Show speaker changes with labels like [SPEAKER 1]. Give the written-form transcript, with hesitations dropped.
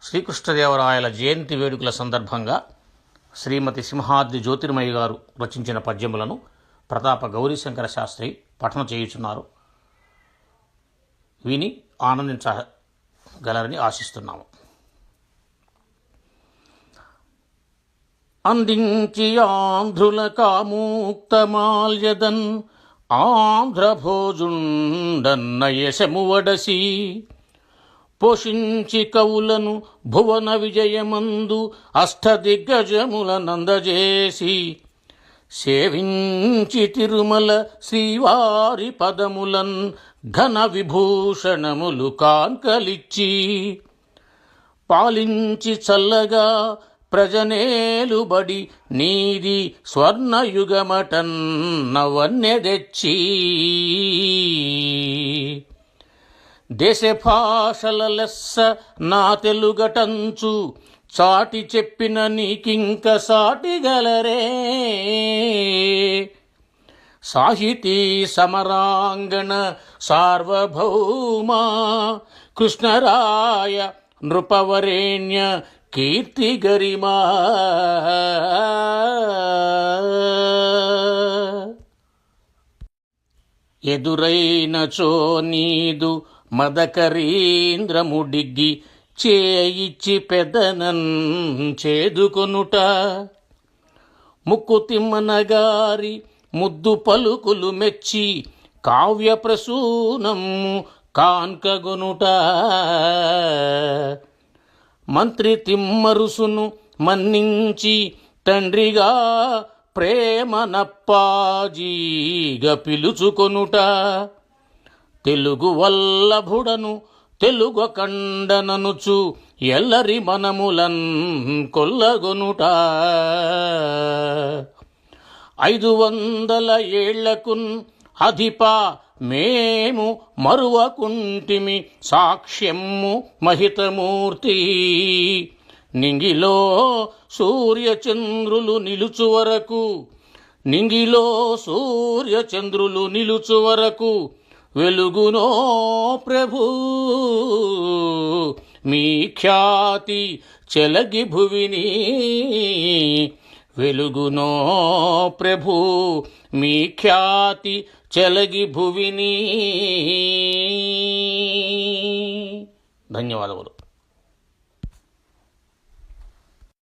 [SPEAKER 1] శ్రీకృష్ణదేవరాయల జయంతి వేడుకల సందర్భంగా శ్రీమతి సింహాద్రి జ్యోతిర్మయి గారు రచించిన పద్యములను ప్రతాప గౌరీశంకర శాస్త్రి పఠనం చేయుచున్నారు. విని ఆనందించగలరని ఆశిస్తున్నాము. అందించి ఆంధ్రుల కాముక్తమాల్యదన్ ఆంధ్రభోజుండన్న యశము వడసి పోషించి కవులను భువన విజయమందు అష్టదిగ్గజముల నందజేసి సేవించి తిరుమల శ్రీవారి పదములన్ ఘన విభూషణములు కాంకలిచ్చి పాలించి చల్లగా ప్రజనేలుబడి నీది స్వర్ణయుగమటన్నవన్నెదెచ్చి దేశ భాషల లెస్స నా తెలుగటంచు చాటి చెప్పిన నీకింక సాటిగలరే. సాహితీ సమరాంగణ సార్వభౌమ కృష్ణరాయ నృపవరేణ్య కీర్తి గరిమా. ఎదురైనచో నీదు మదకరీంద్రముడిగ్గి చేయిచ్చి పెదనన్ చేదుకొనుట ముక్కుతిమ్మనగారి ముద్దు పలుకులు మెచ్చి కావ్య ప్రసూనము కాన్కగొనుట మంత్రి తిమ్మరుసును మన్నించి తండ్రిగా ప్రేమనప్పాజీగా పిలుచుకొనుట తెలుగు వల్లభుడను తెలుగు కండననుచు ఎల్లరి మనములన్ కొల్లగొనుట 500 ఏళ్లకున్ అధిపా మేము మరువకుంటిమి సాక్ష్యము మహితమూర్తి నింగిలో సూర్యచంద్రులు నిలుచు వరకు వెలుగునో ప్రభు మీ ఖ్యాతి చెలగి భువిని వెలుగునో ప్రభు మీ ఖ్యాతి చెలగి భువిని. ధన్యవాదములు.